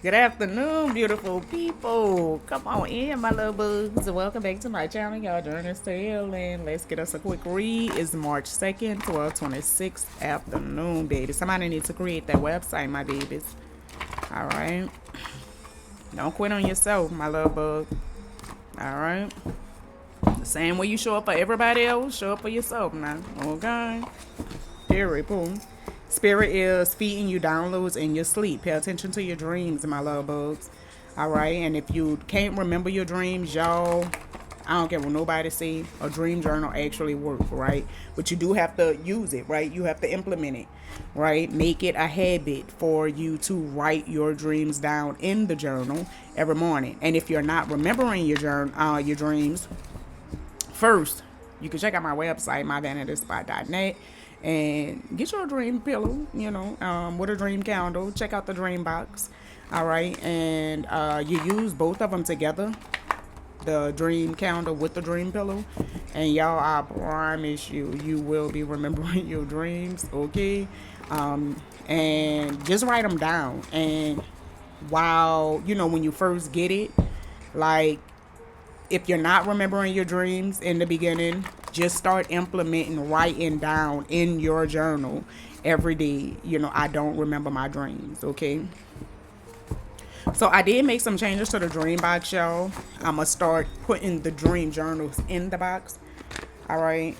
Good afternoon, beautiful people. Come on in, my little bugs. Welcome back to my channel. Y'all join us to healing. Let's get us a quick read. It's March 2nd, 12:26 afternoon, baby. Somebody needs to create that website, my babies. All right. Don't quit on yourself, my little bug. All right. The same way you show up for everybody else, show up for yourself now. Okay. Period. Boom. Spirit is feeding you downloads in your sleep. Pay attention to your dreams, my love bugs. All right. And if you can't remember your dreams, y'all, I don't care what nobody say. A dream journal actually works, right? But you do have to use it, right? You have to implement it, right? Make it a habit for you to write your dreams down in the journal every morning. And if you're not remembering your dreams, first, you can check out my website, myvanityspot.net, and get your dream pillow, with a dream candle. Check out the dream box. All right. And you use both of them together, the dream candle with the dream pillow. And y'all, I promise you, you will be remembering your dreams. Okay. And just write them down. And while, when you first get it, like, if you're not remembering your dreams in the beginning, just start implementing writing down in your journal every day. I don't remember my dreams, okay? So I did make some changes to the dream box, y'all. I'm going to start putting the dream journals in the box. All right.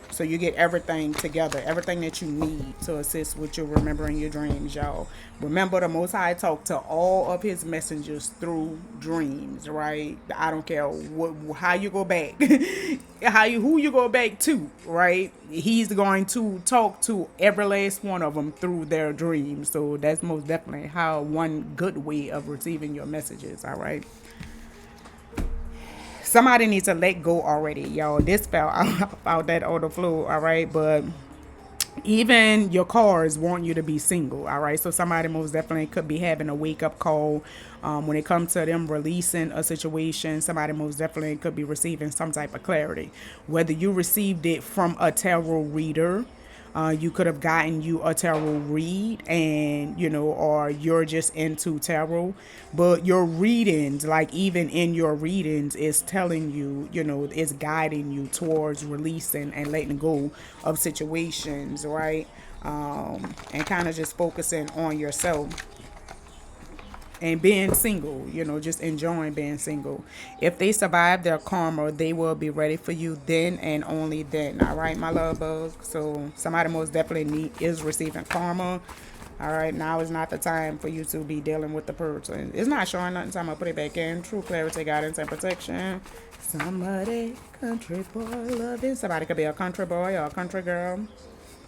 So you get everything together, everything that you need to assist with your remembering your dreams, y'all. Remember, the Most High talked to all of his messengers through dreams, right? I don't care how you go back, who you go back to, right? He's going to talk to every last one of them through their dreams. So that's most definitely how one good way of receiving your messages, all right? Somebody needs to let go already, y'all. This fell out that on the floor, all right? But even your cars want you to be single, all right? So somebody most definitely could be having a wake-up call when it comes to them releasing a situation. Somebody most definitely could be receiving some type of clarity. Whether you received it from a tarot reader, you could have gotten you a tarot read, and or you're just into tarot, but your readings, like even in your readings, is telling you, it's guiding you towards releasing and letting go of situations, right? And kind of just focusing on yourself and being single, just enjoying being single. If they survive their karma, they will be ready for you then and only then. All right, my love bug. So somebody most definitely is receiving karma. All right, now is not the time for you to be dealing with the person. It's not showing nothing, so I'm gonna put it back in. True clarity, guidance, and protection. Somebody, country boy, loving. Somebody could be a country boy or a country girl.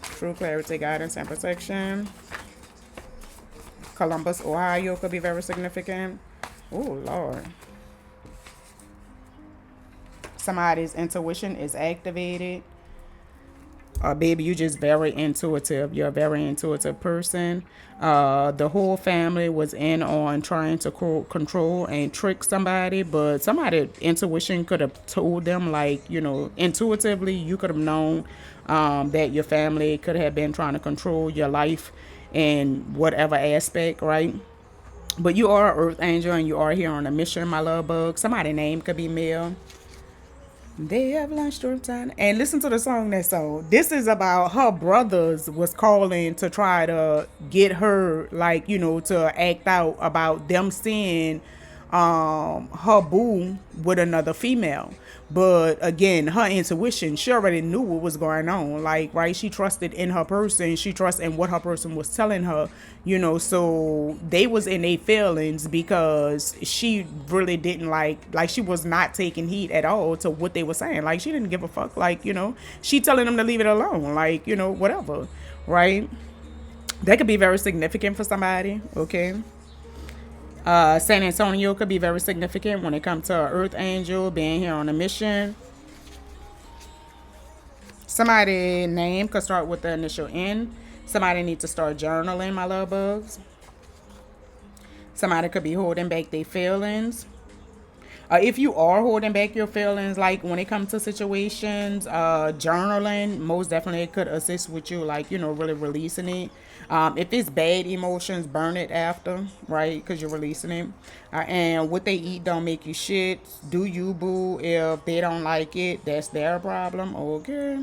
True clarity, guidance, and protection. Columbus, Ohio could be very significant. Oh, Lord. Somebody's intuition is activated. Baby, you just very intuitive. You're a very intuitive person. The whole family was in on trying to control and trick somebody, but somebody intuition could have told them, like, intuitively, you could have known that your family could have been trying to control your life in whatever aspect, right? But you are an earth angel and you are here on a mission, my love bug. Somebody's name could be Mel. They have lunch during time. And listen to the song that's on. This is about her brothers was calling to try to get her, like, to act out about them seeing her boo with another female. But again, her intuition, she already knew what was going on. Like, right, she trusted in her person, she trusted in what her person was telling her, so they was in their feelings because she really didn't like she was not taking heed at all to what they were saying. Like, she didn't give a fuck. Like, she telling them to leave it alone, like, whatever, right? That could be very significant for somebody, okay? San Antonio could be very significant when it comes to an earth angel being here on a mission. Somebody's name could start with the initial N. Somebody needs to start journaling, my love bugs. Somebody could be holding back their feelings. If you are holding back your feelings, like when it comes to situations, journaling most definitely could assist with you, like, really releasing it. If it's bad emotions, burn it after, right? Because you're releasing it. And what they eat don't make you shit. Do you, boo? If they don't like it, that's their problem. Okay.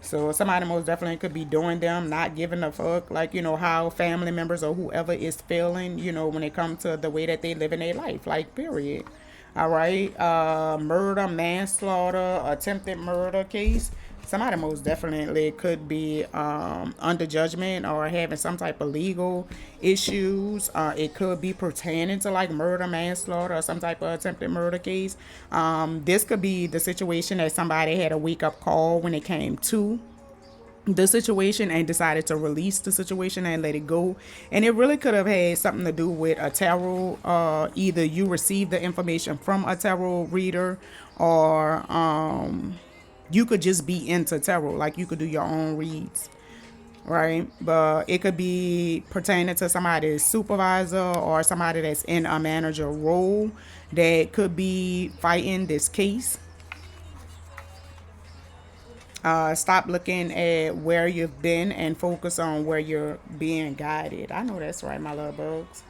So somebody most definitely could be doing them, not giving a fuck, like, how family members or whoever is feeling, when it comes to the way that they live in their life, like, period. All right. Murder, manslaughter, attempted murder case. Somebody most definitely could be under judgment or having some type of legal issues. It could be pertaining to like murder, manslaughter, or some type of attempted murder case. This could be the situation that somebody had a wake up call when it came to the situation and decided to release the situation and let it go. And it really could have had something to do with a tarot. Either you received the information from a tarot reader, or you could just be into tarot. Like, you could do your own reads, right? But it could be pertaining to somebody's supervisor or somebody that's in a manager role that could be fighting this case. Stop looking at where you've been and focus on where you're being guided. I know that's right, my love bugs.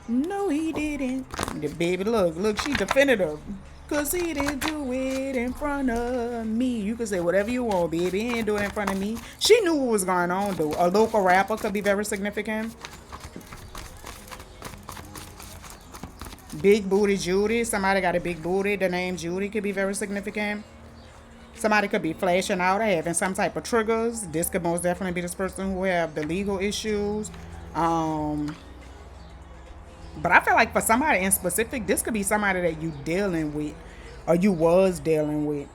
No, he didn't. The baby, look, she's definitive. Cause he didn't do it in front of me. You can say whatever you want, baby. He didn't do it in front of me. She knew what was going on, though. A local rapper could be very significant. Big booty Judy. Somebody got a big booty. The name Judy could be very significant. Somebody could be flashing out or having some type of triggers. This could most definitely be this person who have the legal issues. But I feel like for somebody in specific, this could be somebody that you dealing with or you was dealing with.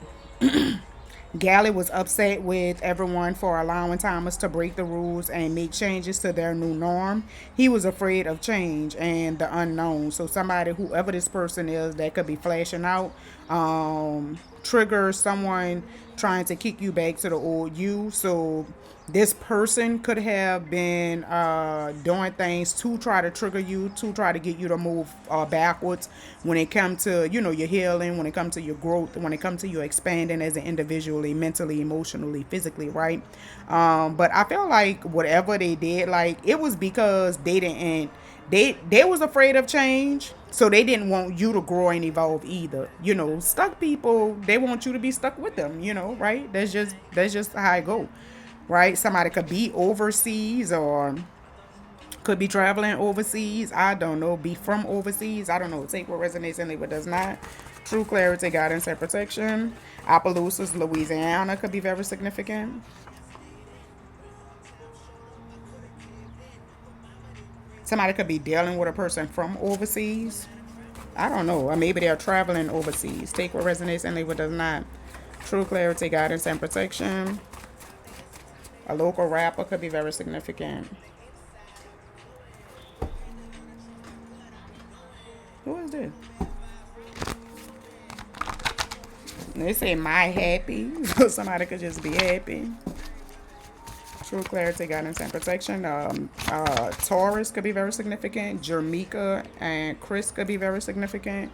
Galley was upset with everyone for allowing Thomas to break the rules and make changes to their new norm. He was afraid of change and the unknown. So somebody, whoever this person is, that could be flashing out, trigger someone trying to kick you back to the old you. So this person could have been doing things to try to trigger you, to try to get you to move backwards when it comes to, your healing, when it comes to your growth, when it comes to you expanding as an individually, mentally, emotionally, physically, right? But I feel like whatever they did, like, it was because they was afraid of change, so they didn't want you to grow and evolve either. Stuck people, they want you to be stuck with them, right? That's just how I go. Right? Somebody could be overseas or could be traveling overseas. I don't know. Be from overseas. I don't know. Take what resonates and leave what does not. True clarity, guidance, and protection. Appaloosas, Louisiana could be very significant. Somebody could be dealing with a person from overseas. I don't know. Or maybe they're traveling overseas. Take what resonates and leave what does not. True clarity, guidance, and protection. A local rapper could be very significant. Who is this? They say my happy. So somebody could just be happy. True clarity, guidance, and protection. Taurus could be very significant. Jermika and Chris could be very significant.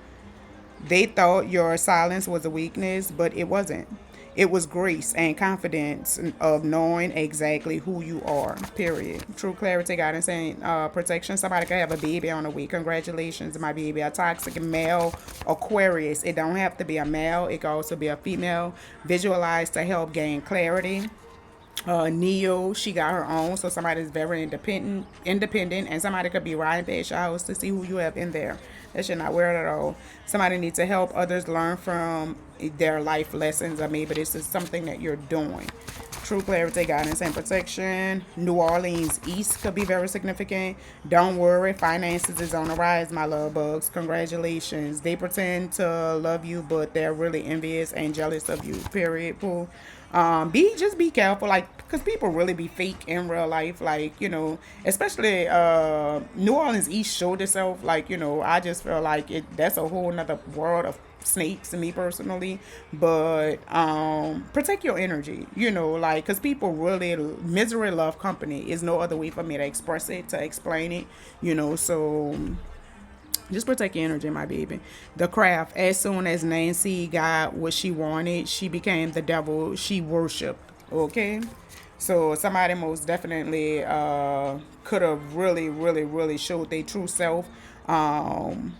They thought your silence was a weakness, but it wasn't. It was grace and confidence of knowing exactly who you are, period. True clarity, guidance, and protection. Somebody could have a baby on the way. Congratulations, my baby. A toxic male Aquarius. It don't have to be a male. It could also be a female. Visualize to help gain clarity. Neo, she got her own, so somebody's very independent, and somebody could be riding past your house to see who you have in there. That should not wear it at all. Somebody needs to help others learn from their life lessons, or maybe this is something that you're doing. True clarity, guidance, and protection. New Orleans East could be very significant. Don't worry, finances is on the rise, my love bugs. Congratulations. They pretend to love you, but they're really envious and jealous of you, period, Pooh. Be careful, like, because people really be fake in real life, like, especially New Orleans East showed itself, like, I just feel like that's a whole nother world of snakes to me personally. But protect your energy, like, because people really, misery love company is no other way for me to express it, to explain it, so Just protect your energy, my baby. The craft. As soon as Nancy got what she wanted, she became the devil she worshipped. Okay? So somebody most definitely could have really, really, really showed their true self. Um,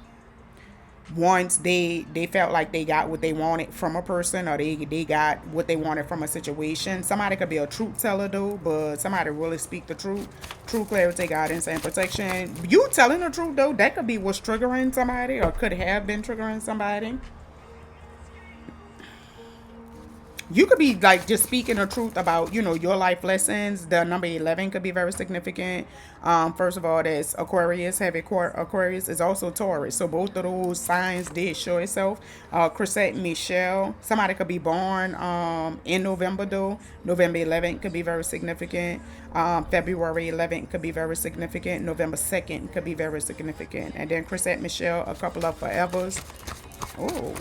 Once they felt like they got what they wanted from a person, or they got what they wanted from a situation. Somebody could be a truth teller though, but somebody really speak the truth. True clarity, guidance, and protection. You telling the truth though, that could be what's triggering somebody, or could have been triggering somebody. You could be like just speaking the truth about, your life lessons. The number 11 could be very significant. First of all, that's Aquarius. Heavy Aquarius is also Taurus, so both of those signs did show itself. Chrisette Michelle, somebody could be born in November though. November 11th could be very significant. February 11th could be very significant. November 2nd could be very significant. And then Chrisette Michelle, a couple of forevers. Oh,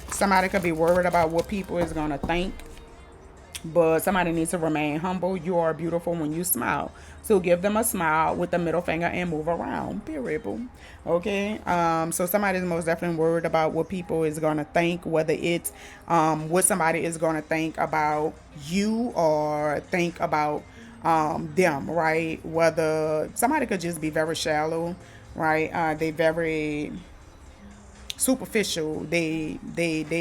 somebody could be worried about what people is going to think, but somebody needs to remain humble. You are beautiful when you smile. So give them a smile with the middle finger and move around. Period. Boom. Okay. So somebody's most definitely worried about what people is going to think, whether it's what somebody is going to think about you or think about them, right? Whether somebody could just be very shallow, right? They very superficial. They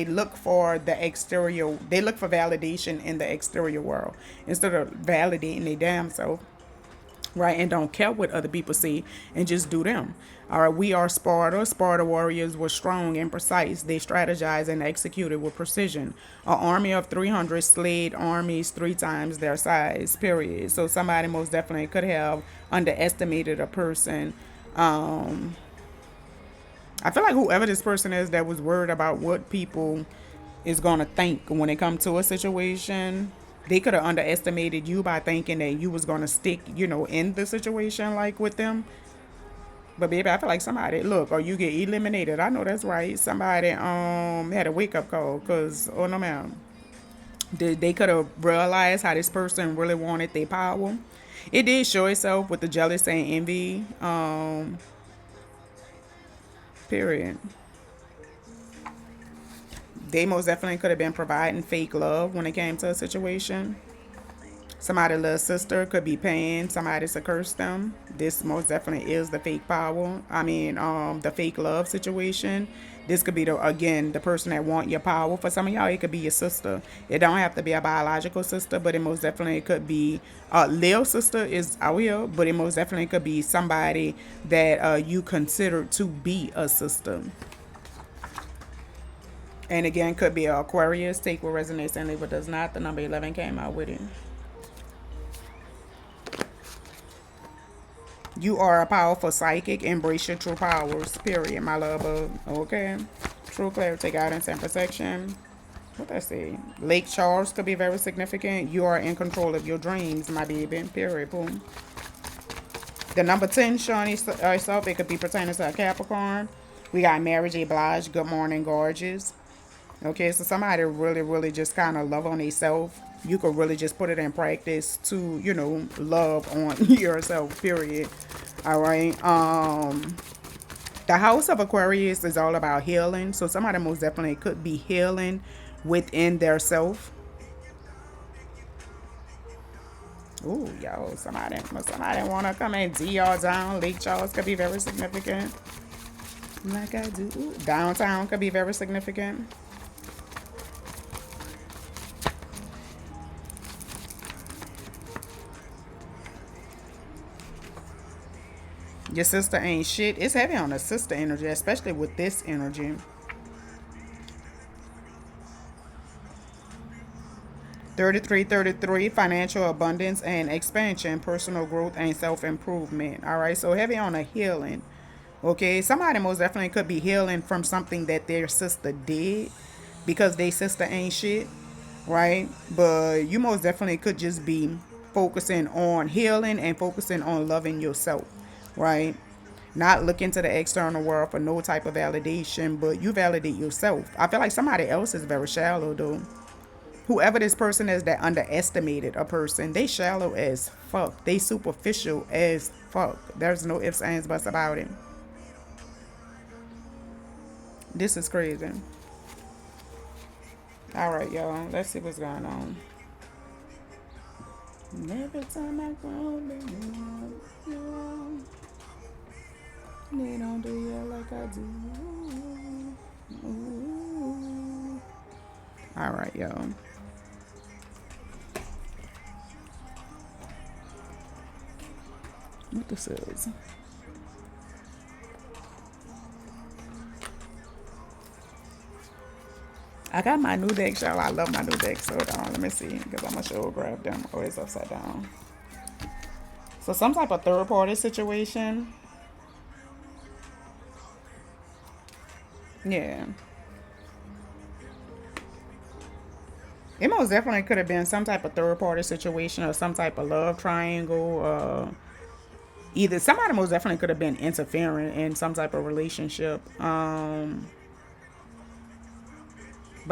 look for the exterior. They look for validation in the exterior world instead of validating their damn self, right? And don't care what other people see and just do them. All right, we are Sparta. Sparta warriors were strong and precise. They strategized and executed with precision. An army of 300 slayed armies 3 times their size, period. So somebody most definitely could have underestimated a person. I feel like whoever this person is that was worried about what people is going to think when it comes to a situation, they could have underestimated you by thinking that you was going to stick, in the situation like with them. But baby, I feel like somebody, look, or you get eliminated. I know that's right. Somebody had a wake up call, cause oh no ma'am, they could have realized how this person really wanted their power. It did show itself with the jealousy and envy. Period. They most definitely could have been providing fake love when it came to a situation. Somebody's little sister could be paying somebody to curse them. This most definitely is the fake power. The fake love situation. This could be the person that want your power. For some of y'all, it could be your sister. It don't have to be a biological sister, but it most definitely could be Lil sister is out here, but it most definitely could be somebody that you consider to be a sister. And again, could be Aquarius. Take what resonates and leave what does not. The number 11 came out with it. You are a powerful psychic. Embrace your true powers. Period, my love bug. Okay. True clarity, guidance, and protection. What did I say? Lake Charles could be very significant. You are in control of your dreams, my baby. Period. Boom. The number 10 showing itself. It could be pertaining to a Capricorn. We got Mary J. Blige. Good morning, gorgeous. Okay, so somebody really, really just kind of love on themselves. You could really just put it in practice to, love on yourself, period. All right. The house of Aquarius is all about healing. So somebody most definitely could be healing within their self. Ooh, yo, somebody want to come and D y'all down. Lake Charles could be very significant. Like I do. Ooh, downtown could be very significant. Your sister ain't shit. It's heavy on the sister energy, especially with this energy. 3333, financial abundance and expansion, personal growth and self-improvement. All right, so heavy on a healing. Okay, somebody most definitely could be healing from something that their sister did because their sister ain't shit, right? But you most definitely could just be focusing on healing and focusing on loving yourself, right? Not looking to the external world for no type of validation, but you validate yourself. I feel like somebody else is very shallow though. Whoever this person is that underestimated a person, they shallow as fuck. They superficial as fuck. There's no ifs, ands, buts about it. This is crazy. All right, y'all. Let's see what's going on. Every time I go, they don't do you like I do. Ooh. All right, y'all. What this is? I got my new deck, y'all. I love my new deck. So hold on, let me see, because I'm gonna show grab them. Oh, it's upside down. So some type of third party situation. Yeah. It most definitely could have been some type of third party situation or some type of love triangle. Either somebody most definitely could have been interfering in some type of relationship. But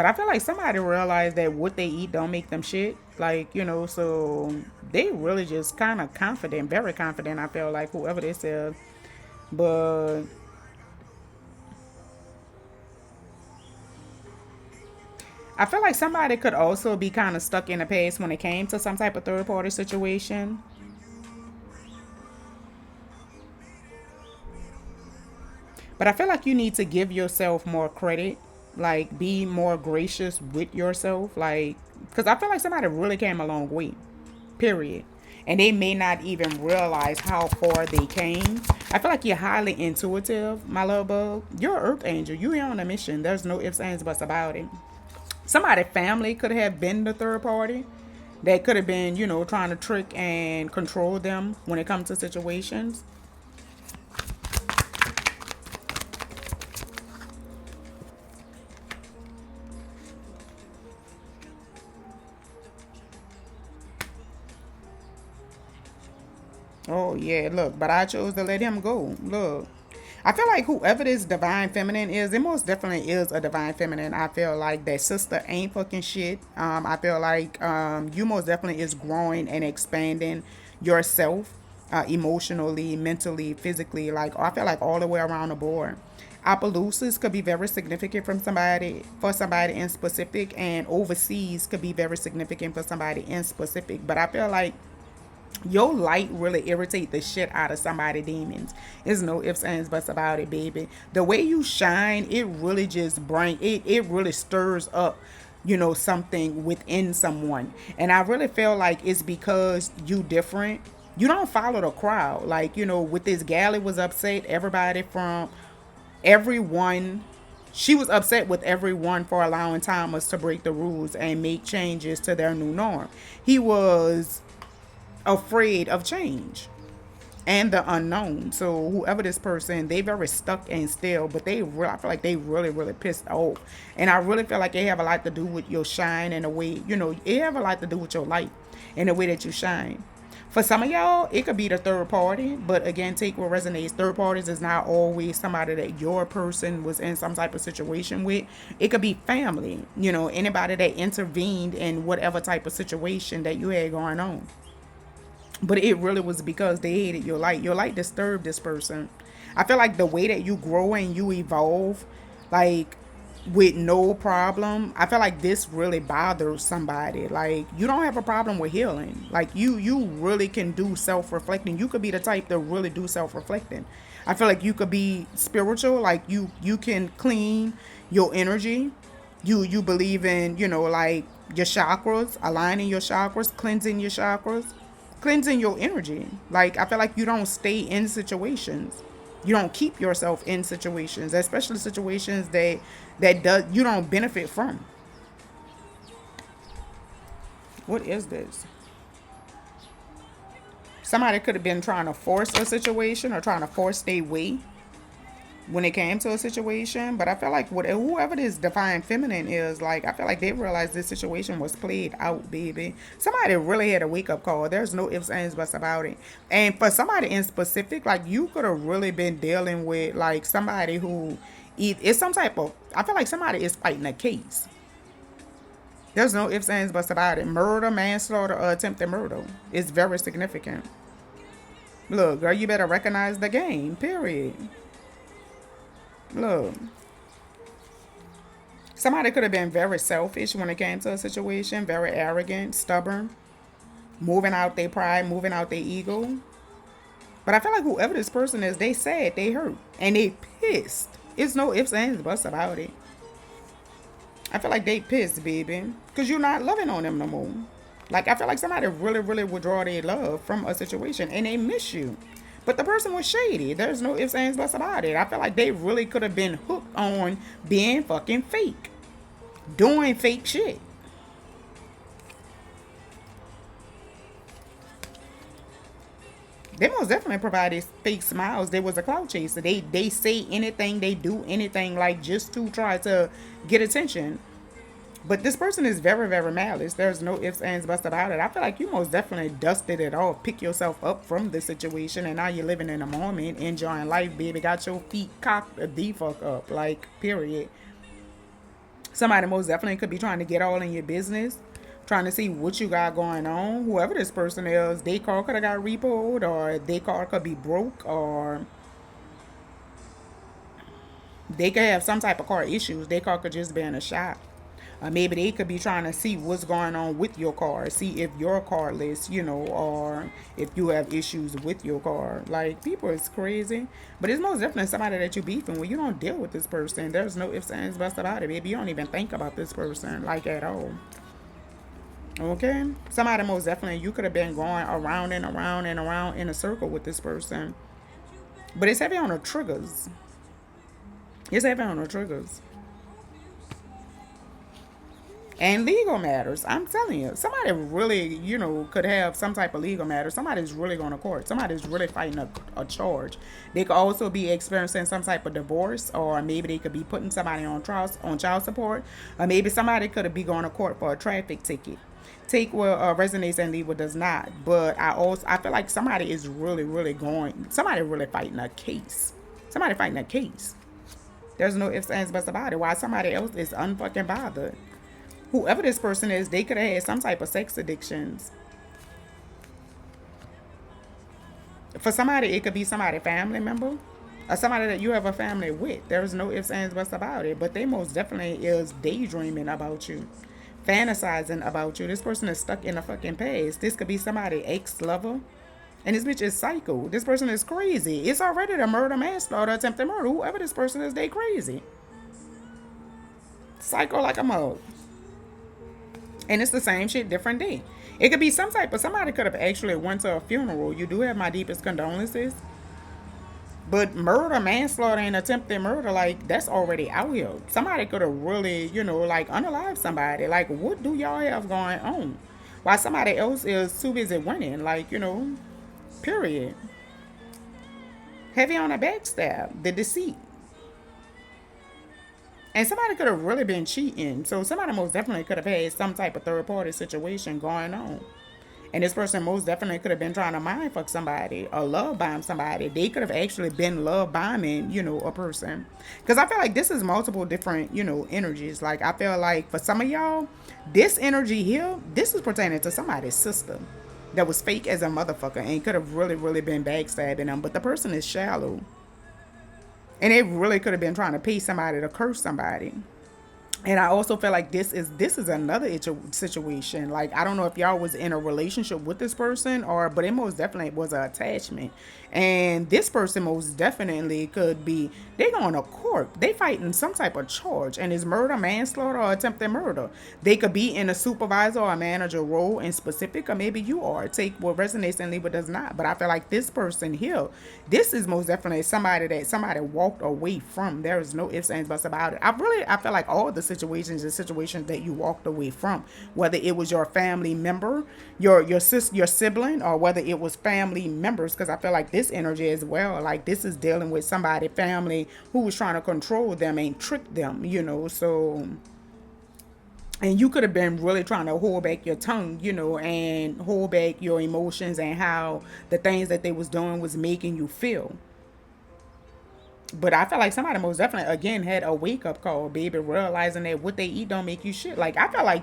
I feel like somebody realized that what they eat don't make them shit. Like, so they really just kind of confident, very confident, I feel like, whoever this is. But I feel like somebody could also be kind of stuck in the past when it came to some type of third party situation. But I feel like you need to give yourself more credit, like be more gracious with yourself, like, because I feel like somebody really came a long way, period. And they may not even realize how far they came. I feel like you're highly intuitive, my love bug. You're an earth angel. You're here on a mission. There's no ifs, ands, buts about it. Somebody family could have been the third party. That could have been, trying to trick and control them when it comes to situations. Oh yeah, look, but I chose to let him go. Look. I feel like whoever this divine feminine is, it most definitely is a divine feminine. I feel like that sister ain't fucking shit. I feel like you most definitely is growing and expanding yourself emotionally, mentally, physically. Like I feel like all the way around the board. Opelousas could be very significant from somebody for somebody in specific, and overseas could be very significant for somebody in specific. But I feel like your light really irritate the shit out of somebody demons. There's no ifs, ands, buts about it, baby. The way you shine, it really just it really stirs up, something within someone. And I really feel like it's because you different. You don't follow the crowd. Like, with this gal, it was upset. Everyone, she was upset with everyone for allowing Thomas to break the rules and make changes to their new norm. He was afraid of change and the unknown. So whoever this person, they very stuck and still, but I feel like they really, really pissed off. And I really feel like it have a lot to do with your shine and the way, it have a lot to do with your light and the way that you shine. For some of y'all, it could be the third party, but again, take what resonates. Third parties is not always somebody that your person was in some type of situation with. It could be family, anybody that intervened in whatever type of situation that you had going on. But it really was because they hated your light. Your light disturbed this person. I feel like the way that you grow and you evolve, like with no problem, I feel like this really bothers somebody. Like you don't have a problem with healing. Like you really can do self-reflecting. You could be the type to really do self-reflecting. I feel like you could be spiritual. Like you can clean your energy. You believe in, like your chakras, aligning your chakras, cleansing your energy. Like I feel like you don't stay in situations. You don't keep yourself in situations, especially situations that you don't benefit from. What is this? Somebody could have been trying to force a situation or trying to force their way when it came to a situation. But I feel like whoever this divine feminine is, like I feel like they realized this situation was played out, baby. Somebody really had a wake-up call. There's no ifs, ands, buts about it. And for somebody in specific, like you could have really been dealing with like somebody who it's some type of, I feel like somebody is fighting a case. There's no ifs, ands, buts about it. Murder, manslaughter, or attempted murder is very significant. Look, girl, you better recognize the game, period. Look, somebody could have been very selfish when it came to a situation, very arrogant, stubborn, moving out their pride, moving out their ego. But I feel like whoever this person is, they sad, they hurt, and they pissed. It's no ifs, ands, buts about it. I feel like they pissed, baby, because you're not loving on them no more. Like, I feel like somebody really, really withdraw their love from a situation, and they miss you. But the person was shady. There's no ifs, ands, buts about it. I feel like they really could have been hooked on being fucking fake, doing fake shit. They most definitely provided fake smiles. They was a clout chaser. They say anything, they do anything, like, just to try to get attention. But this person is very, very malice. There's no ifs, ands, buts about it. I feel like you most definitely dusted it off, pick yourself up from the situation, and now you're living in a moment, enjoying life, baby. Got your feet cocked the fuck up, like, period. Somebody most definitely could be trying to get all in your business, trying to see what you got going on. Whoever this person is, they car could have got repoed, or they car could be broke, or they could have some type of car issues. Their car could just be in a shop. Maybe they could be trying to see what's going on with your car, see if your car list, or if you have issues with your car. Like, people is crazy. But it's most definitely somebody that you beefing with. You don't deal with this person. There's no ifs, ands, buts about it, baby. You don't even think about this person, like, at all. Okay? Somebody most definitely, you could have been going around and around and around in a circle with this person. But it's heavy on the triggers. It's heavy on the triggers. And legal matters. I'm telling you, somebody really, could have some type of legal matter. Somebody's really going to court. Somebody's really fighting a charge. They could also be experiencing some type of divorce, or maybe they could be putting somebody on child support, or maybe somebody could be going to court for a traffic ticket. Take what resonates and leave what does not. But I feel like somebody is really, really somebody really fighting a case. Somebody fighting a case. There's no ifs, ands, buts about it. Why somebody else is unfucking bothered. Whoever this person is, they could have had some type of sex addictions. For somebody, it could be somebody family member, or somebody that you have a family with. There's no ifs, ands, buts about it. But they most definitely is daydreaming about you, fantasizing about you. This person is stuck in a fucking past. This could be somebody ex-lover. And this bitch is psycho. This person is crazy. It's already the murder, manslaughter, attempted murder. Whoever this person is, they crazy. Psycho like a mug. And it's the same shit, different day. It could be some type of, somebody could have actually went to a funeral. You do have my deepest condolences. But murder, manslaughter, and attempted murder, like, that's already out here. Somebody could have really, like, unalived somebody. Like, what do y'all have going on? While somebody else is too busy winning, like, period. Heavy on the backstab, the deceit. And somebody could have really been cheating. So somebody most definitely could have had some type of third party situation going on. And this person most definitely could have been trying to mind fuck somebody or love bomb somebody. They could have actually been love bombing, a person. Because I feel like this is multiple different, energies. Like, I feel like for some of y'all, this energy here, this is pertaining to somebody's sister that was fake as a motherfucker and could have really, really been backstabbing them. But the person is shallow. And it really could have been trying to pay somebody to curse somebody. And I also feel like this is another situation. Like, I don't know if y'all was in a relationship with this person, but it most definitely was an attachment. And this person most definitely could be, they going to court. They fighting some type of charge. And it's murder, manslaughter, or attempted murder. They could be in a supervisor or a manager role in specific, or maybe you are. Take what resonates and leave what does not. But I feel like this person here, this is most definitely somebody that somebody walked away from. There is no ifs, ands, buts about it. I feel like all the situations are situations that you walked away from, whether it was your family member, your sibling, or whether it was family members, because I feel like this energy as well, like, this is dealing with somebody family who was trying to control them and trick them, so, and you could have been really trying to hold back your tongue, and hold back your emotions and how the things that they was doing was making you feel. But I feel like somebody most definitely, again, had a wake-up call, baby, realizing that what they eat don't make you shit. Like, I feel like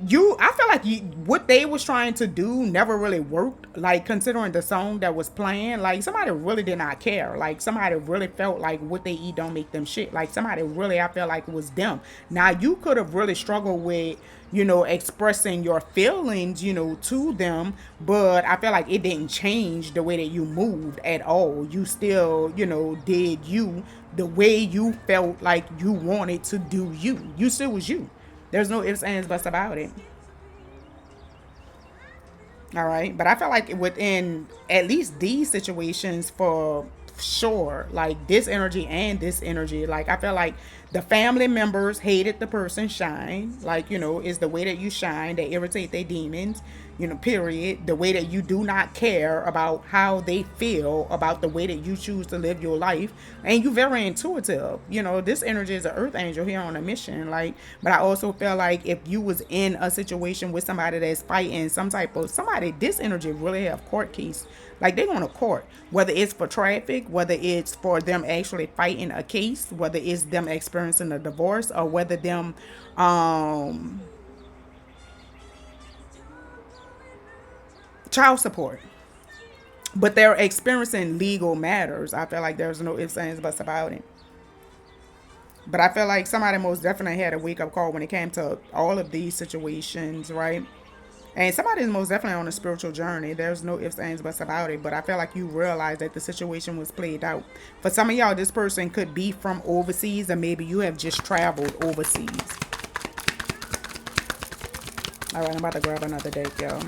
I feel like what they was trying to do never really worked, like considering the song that was playing. Like somebody really did not care, like somebody really felt like what they eat don't make them shit, like somebody really, I feel like, it was them. Now you could have really struggled with, expressing your feelings, to them, but I feel like it didn't change the way that you moved at all. You still, did you the way you felt like you wanted to do. You still was you. There's no ifs, ands, buts about it. All right. But I feel like within at least these situations, for sure, like this energy, like I feel like the family members hated the person shine. Like, is the way that you shine, they irritate their demons, period. The way that you do not care about how they feel about the way that you choose to live your life. And you very intuitive. This energy is an earth angel here on a mission. Like, but I also feel like if you was in a situation with somebody that's fighting some type of somebody, this energy really have court case. Like they're going to court, whether it's for traffic, whether it's for them actually fighting a case, whether it's them experiencing a divorce, or whether them child support. But they're experiencing legal matters. I feel like there's no ifs, ands, buts about it. But I feel like somebody most definitely had a wake up call when it came to all of these situations, right? And somebody is most definitely on a spiritual journey. There's no ifs, ands, buts about it. But I feel like you realize that the situation was played out. For some of y'all, this person could be from overseas, or maybe you have just traveled overseas. All right, I'm about to grab another deck, y'all.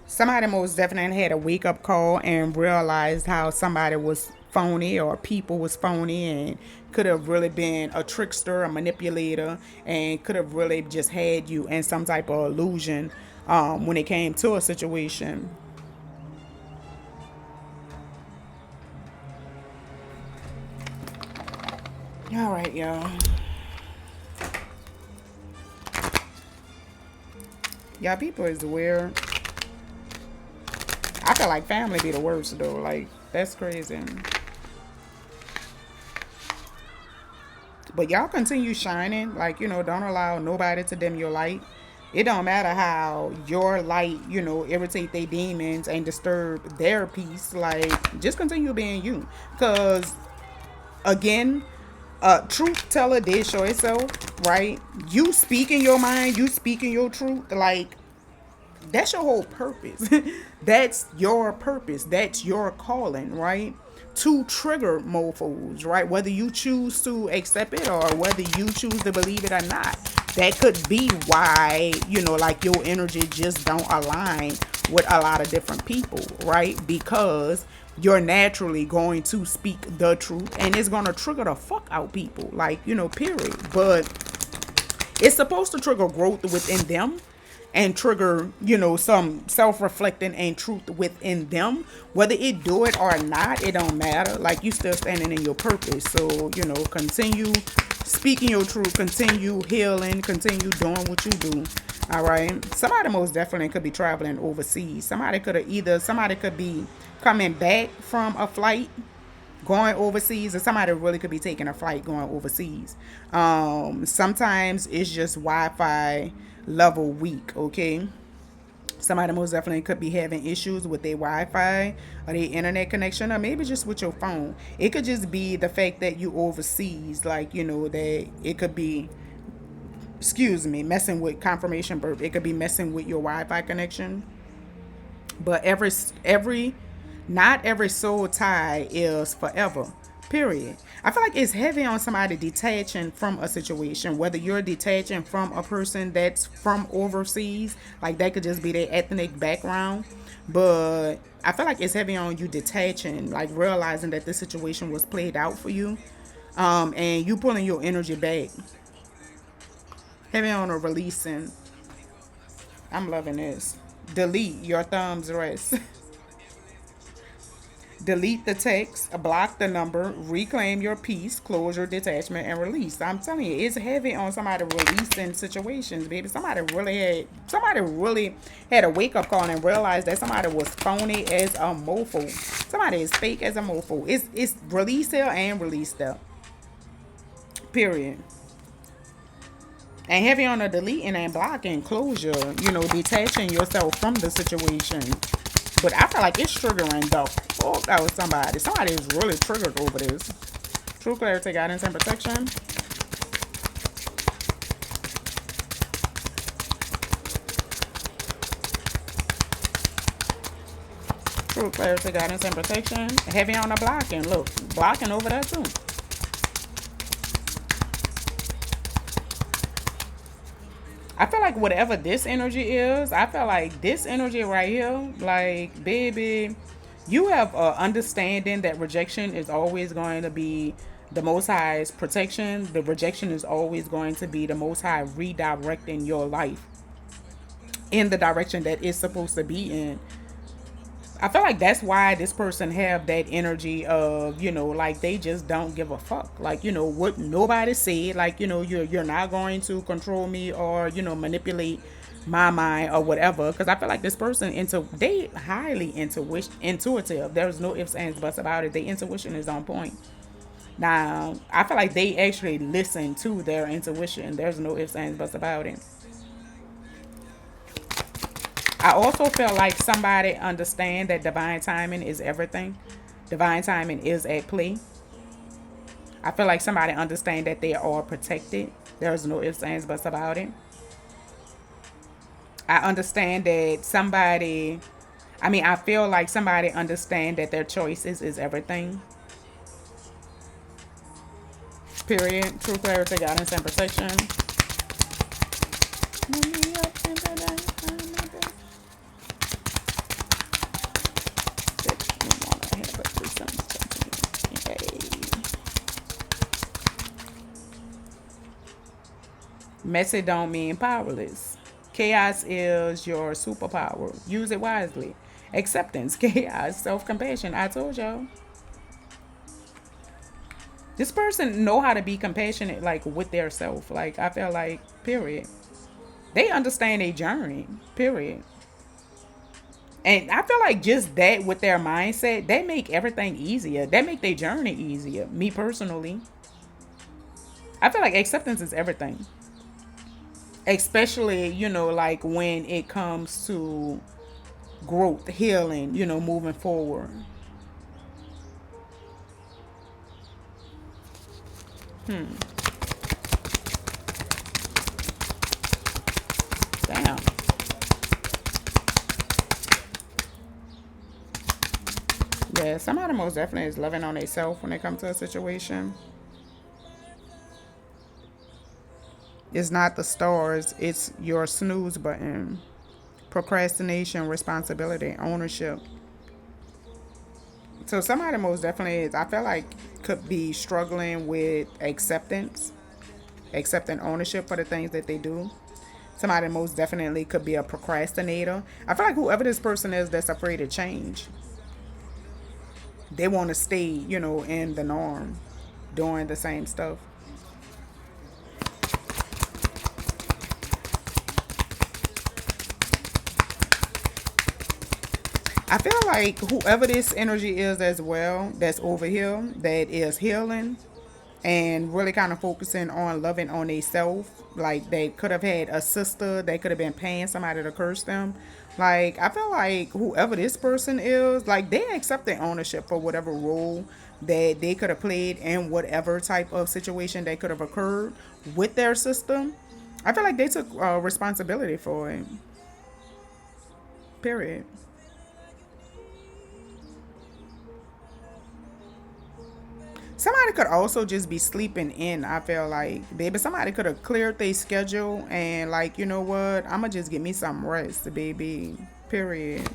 Somebody most definitely had a wake up call and realized how somebody was phony, or people was phony, and could have really been a trickster, a manipulator, and could have really just had you in some type of illusion when it came to a situation. All right, y'all. Y'all, people is weird. I feel like family be the worst though. Like that's crazy. But y'all continue shining. Like, don't allow nobody to dim your light. It don't matter how your light, irritate their demons and disturb their peace. Like, just continue being you. Cause again, truth teller did show itself, right? You speaking your mind, you speaking your truth, like that's your whole purpose. That's your purpose. That's your calling, right? To trigger mofos, right? Whether you choose to accept it or whether you choose to believe it or not. That could be why, like your energy just don't align with a lot of different people, right? Because you're naturally going to speak the truth and it's going to trigger the fuck out people, like, period. But it's supposed to trigger growth within them and trigger, some self-reflecting and truth within them. Whether it do it or not, it don't matter. Like, you still standing in your purpose. So, continue speaking your truth, continue healing, continue doing what you do. All right. Somebody most definitely could be traveling overseas. Somebody could be coming back from a flight going overseas, or somebody really could be taking a flight going overseas. Sometimes it's just Wi-Fi level weak, okay? Somebody most definitely could be having issues with their Wi-Fi or their internet connection, or maybe just with your phone. It could just be the fact that you overseas, like, that it could be, excuse me, messing with confirmation burp. It could be messing with your Wi-Fi connection. But not every soul tie is forever. Period. I feel like it's heavy on somebody detaching from a situation, whether you're detaching from a person that's from overseas, like that could just be their ethnic background. But I feel like it's heavy on you detaching, like realizing that this situation was played out for you, and you pulling your energy back. Heavy on a releasing. I'm loving this. Delete your thumbs rest. Delete the text, block the number, reclaim your peace, closure, detachment, and release. I'm telling you, it's heavy on somebody releasing situations, baby. Somebody really had a wake up call and realized that somebody was phony as a mofo. Somebody is fake as a mofo. It's release there and release there. Period. And heavy on the deleting and blocking, closure, detaching yourself from the situation. But I feel like it's triggering the fuck out of somebody. Somebody is really triggered over this. True clarity, guidance, and protection. True clarity, guidance, and protection. Heavy on the blocking. Look, blocking over there too. I feel like whatever this energy is, I feel like this energy right here, like, baby, you have a understanding that rejection is always going to be the Most High's protection. The rejection is always going to be the Most High redirecting your life in the direction that it's supposed to be in. I feel like that's why this person have that energy of, like they just don't give a fuck. Like, what nobody said, like, you're not going to control me or, manipulate my mind or whatever. Because I feel like this person, they highly intuitive. There's no ifs, ands, buts about it. Their intuition is on point. Now, I feel like they actually listen to their intuition. There's no ifs, ands, buts about it. I also feel like somebody understand that divine timing is everything. Divine timing is at play. I feel like somebody understand that they are protected. There's no ifs, ands, buts about it. I understand that I feel like somebody understand that their choices is everything. Period. True clarity, guidance, and protection. Messy don't mean powerless. Chaos is your superpower. Use it wisely. Acceptance, chaos, self-compassion. I told y'all. This person know how to be compassionate, like, with their self. Like, I feel like, period. They understand their journey, period. And I feel like just that with their mindset, they make everything easier. They make their journey easier. Me personally. I feel like acceptance is everything. Especially, like when it comes to growth, healing, moving forward. Damn. Yeah, somebody most definitely is loving on themselves when it comes to a situation. It's not the stars, it's your snooze button. Procrastination, responsibility, ownership. So somebody most definitely is, I feel like, could be struggling with accepting ownership for the things that they do. Somebody most definitely could be a procrastinator. I feel like whoever this person is that's afraid of change, they want to stay, in the norm, doing the same stuff. I feel like whoever this energy is as well, that's over here, that is healing and really kind of focusing on loving on themselves. Like, they could have had a sister, they could have been paying somebody to curse them. Like, I feel like whoever this person is, like, they accept their ownership for whatever role that they could have played in whatever type of situation that could have occurred with their system. I feel like they took responsibility for it. Period. Somebody could also just be sleeping in. I feel like, baby, somebody could have cleared their schedule and, like, you know what? I'm going to just get me some rest, baby. Period.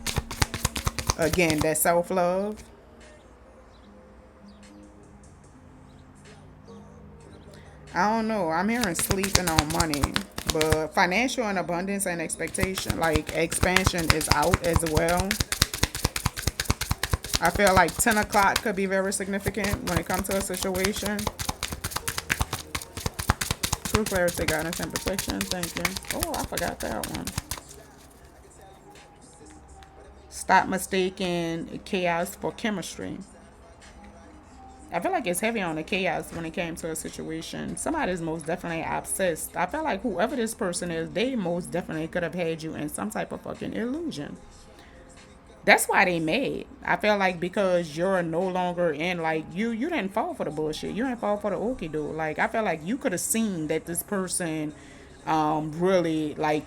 Again, that self-love. I don't know. I'm hearing sleeping on money. But financial and abundance and expectation, like expansion, is out as well. I feel like 10 o'clock could be very significant when it comes to a situation. True clarity, guidance, and protection. Thank you. Oh, I forgot that one. Stop mistaking chaos for chemistry. I feel like it's heavy on the chaos when it came to a situation. Somebody's most definitely obsessed. I feel like whoever this person is, they most definitely could have had you in some type of fucking illusion. That's why they mad. I feel like because you're no longer in, like, you didn't fall for the bullshit. You didn't fall for the okie doke. Like, I feel like you could have seen that this person really, like,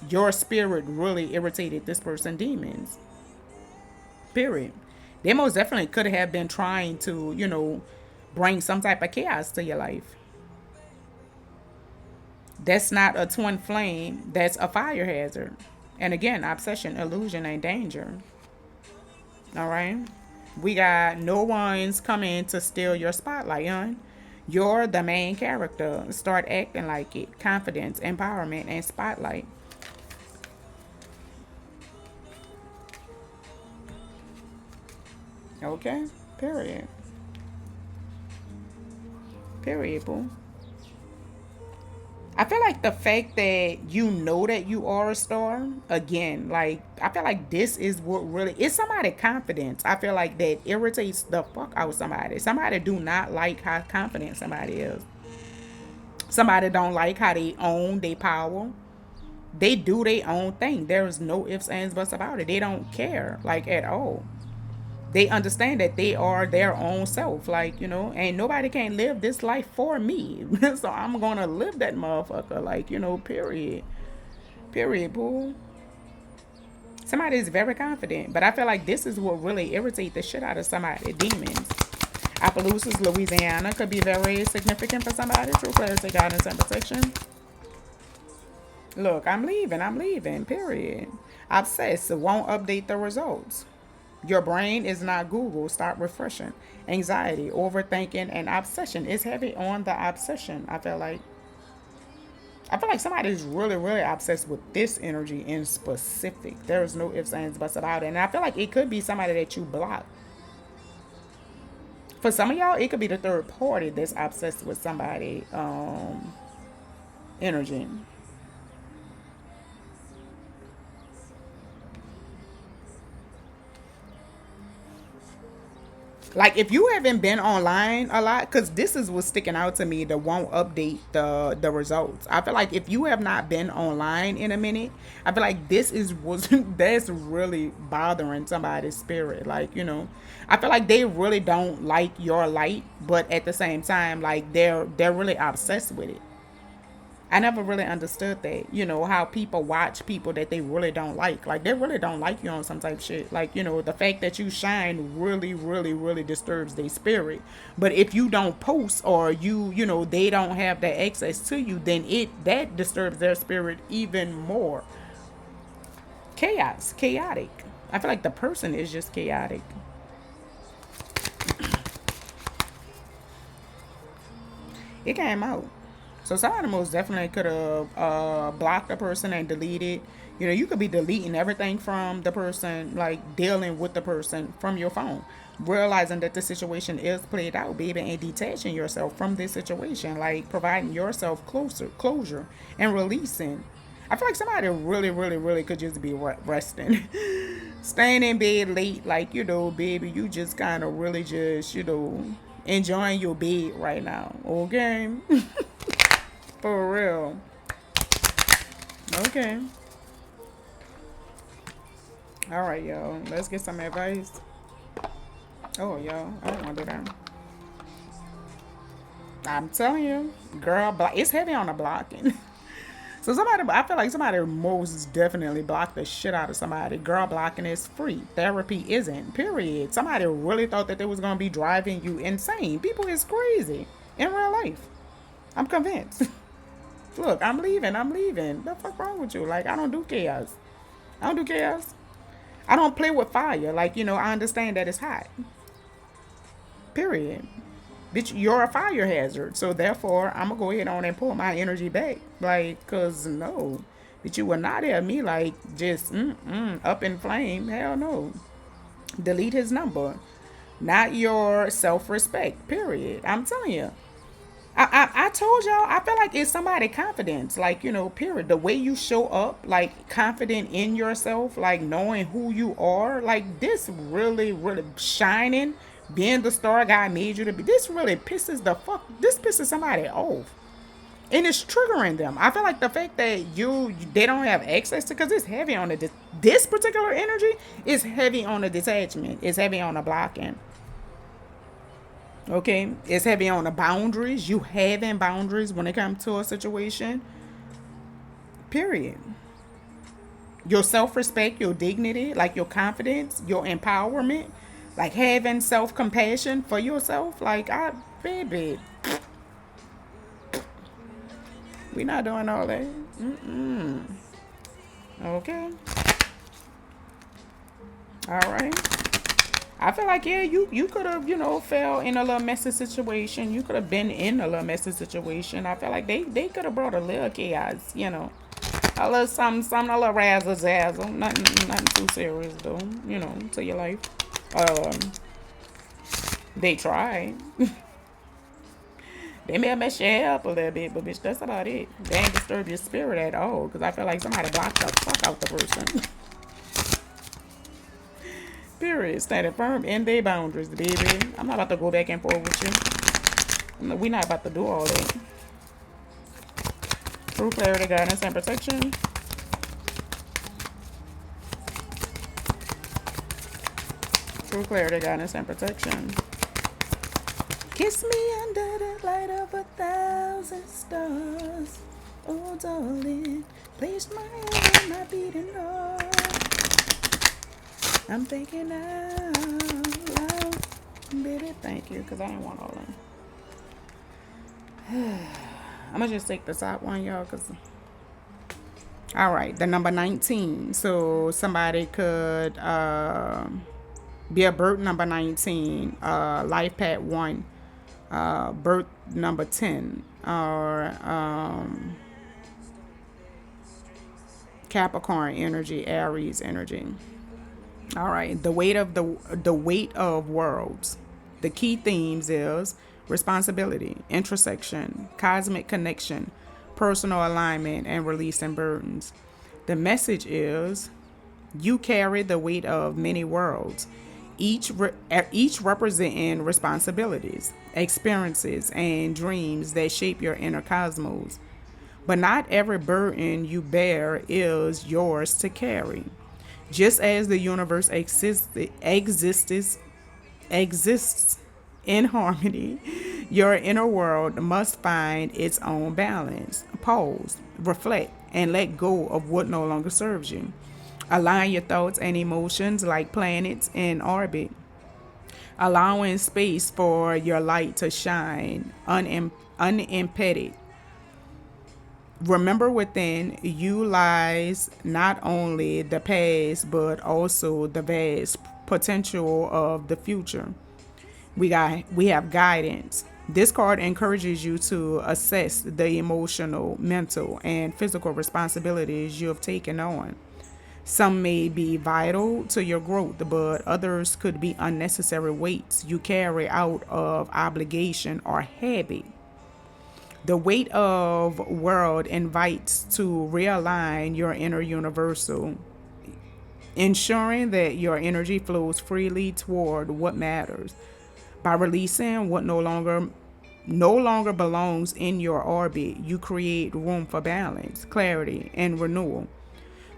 your spirit really irritated this person demons. Period. They most definitely could have been trying to, bring some type of chaos to your life. That's not a twin flame. That's a fire hazard. And again, obsession, illusion, and danger. All right. We got no one's coming to steal your spotlight, hon. You're the main character. Start acting like it. Confidence, empowerment, and spotlight. Okay. Period. Period, boo. I feel like the fact that you know that you are a star, again, like, I feel like this is what really, it's somebody confidence. I feel like that irritates the fuck out of somebody. Somebody do not like how confident somebody is. Somebody don't like how they own their power. They do their own thing. There's no ifs, ands, buts about it. They don't care, like, at all. They understand that they are their own self. Like, ain't nobody can live this life for me. So I'm gonna live that motherfucker. Like, period. Period, boo. Somebody is very confident. But I feel like this is what really irritates the shit out of somebody. Demons. Appaloosas, Louisiana could be very significant for somebody. True clarity, guidance, and protection. Look, I'm leaving. Period. Obsessed. Won't update the results. Your brain is not Google. Start refreshing. Anxiety, overthinking, and obsession. It's heavy on the obsession. I feel like somebody's really, really obsessed with this energy in specific. There is no ifs, ands, buts about it. And I feel like it could be somebody that you block. For some of y'all, it could be the third party that's obsessed with somebody energy. Like, if you haven't been online a lot, because this is what's sticking out to me, that won't update the results. I feel like if you have not been online in a minute, I feel like this is what's that's really bothering somebody's spirit. Like, I feel like they really don't like your light, but at the same time, like, they're really obsessed with it. I never really understood that, how people watch people that they really don't like. Like, they really don't like you on some type of shit. Like, the fact that you shine really, really, really disturbs their spirit. But if you don't post, or they don't have the access to you, then that disturbs their spirit even more. Chaotic. I feel like the person is just chaotic. It came out. So somebody most definitely could have blocked the person and deleted. You could be deleting everything from the person, like dealing with the person from your phone. Realizing that the situation is played out, baby, and detaching yourself from this situation. Like, providing yourself closure, and releasing. I feel like somebody really, really, really could just be resting. Staying in bed late, like, baby, you just kind of really just, enjoying your bed right now. Okay? For real. Okay. All right, y'all. Let's get some advice. Oh, y'all. I don't want to do that. I'm telling you. Girl, it's heavy on the blocking. So I feel like somebody most definitely blocked the shit out of somebody. Girl, blocking is free. Therapy isn't. Period. Somebody really thought that they was going to be driving you insane. People is crazy in real life. I'm convinced. Look, I'm leaving. The fuck wrong with you? Like, I don't do chaos. I don't play with fire. Like, I understand that it's hot. Period. Bitch, you're a fire hazard. So, therefore, I'm going to go ahead on and pull my energy back. Like, because, no. Bitch, you will not have me, like, just, up in flame. Hell no. Delete his number. Not your self-respect, period. I'm telling you. I told y'all, I feel like it's somebody confidence, like, period. The way you show up, like confident in yourself, like knowing who you are, like this really, really shining, being the star God made you to be. This really this pisses somebody off. And it's triggering them. I feel like the fact that they don't have access to, because it's heavy on this particular energy is heavy on the detachment. It's heavy on the blocking. Okay, it's heavy on the boundaries. You having boundaries when it comes to a situation. Period. Your self-respect, your dignity, like your confidence, your empowerment, like having self-compassion for yourself. Like, baby, we not doing all that. Okay. All right. I feel like, yeah, you could have, fell in a little messy situation. You could have been in a little messy situation. I feel like they could have brought a little chaos, a little something, a little razzle dazzle. Nothing too serious though, to your life. They tried. They may have messed your hair up a little bit, but bitch, that's about it. They ain't disturb your spirit at all, because I feel like somebody blocked the fuck out the person. Period. Standing firm in their boundaries, baby. I'm not about to go back and forth with you. We're not about to do all that. True clarity, guidance, and protection. True clarity, guidance, and protection. Kiss me under the light of 1,000 stars. Oh, darling, place my hand on my beating heart. I'm thinking out loud. Baby, thank you, because I didn't want all that. I'm going to just take the top one, y'all, because... All right, the number 19. So somebody could be a birth number 19, life path 1, birth number 10, or Capricorn energy, Aries energy. All right, the weight of worlds. The key themes is responsibility, intersection, cosmic connection, personal alignment, and releasing burdens. The message is you carry the weight of many worlds, each representing responsibilities, experiences, and dreams that shape your inner cosmos. But not every burden you bear is yours to carry. Just as the universe exists in harmony, your inner world must find its own balance. Pause, reflect, and let go of what no longer serves you. Align your thoughts and emotions like planets in orbit, allowing space for your light to shine unimpeded. Remember, within you lies not only the past, but also the vast potential of the future. We have guidance. This card encourages you to assess the emotional, mental, and physical responsibilities you have taken on. Some may be vital to your growth, but others could be unnecessary weights you carry out of obligation or habit. The weight of world invites to realign your inner universal, ensuring that your energy flows freely toward what matters. By releasing what no longer belongs in your orbit, you create room for balance, clarity, and renewal.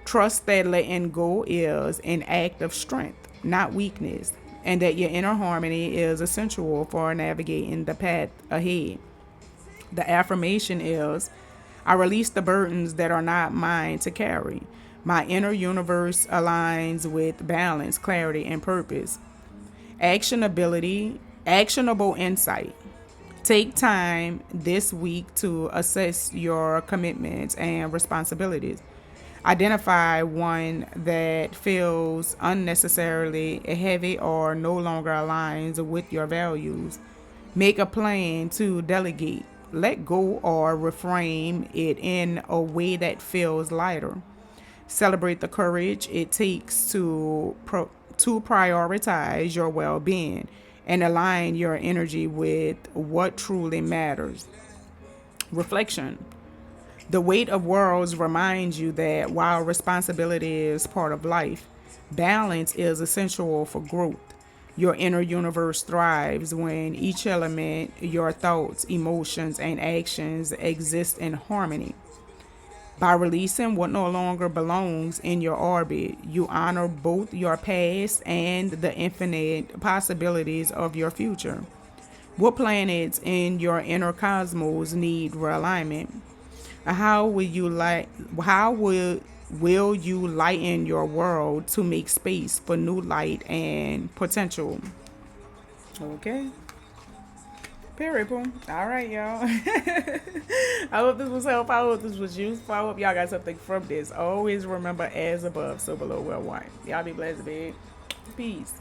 Trust that letting go is an act of strength, not weakness, and that your inner harmony is essential for navigating the path ahead. The affirmation is, I release the burdens that are not mine to carry. My inner universe aligns with balance, clarity, and purpose. Actionable insight. Take time this week to assess your commitments and responsibilities. Identify one that feels unnecessarily heavy or no longer aligns with your values. Make a plan to delegate, let go, or reframe it in a way that feels lighter. Celebrate the courage it takes to prioritize your well being and align your energy with what truly matters. Reflection. The weight of worlds reminds you that while responsibility is part of life, balance is essential for growth. Your inner universe thrives when each element, your thoughts, emotions, and actions exist in harmony. By releasing what no longer belongs in your orbit, you honor both your past and the infinite possibilities of your future. What planets in your inner cosmos need realignment? How will you light? How will you lighten your world to make space for new light and potential? Okay. Period. Boom. All right, y'all. I hope this was helpful. I hope this was useful. I hope y'all got something from this. Always remember, as above, so below, well, one. Y'all be blessed, big. Peace.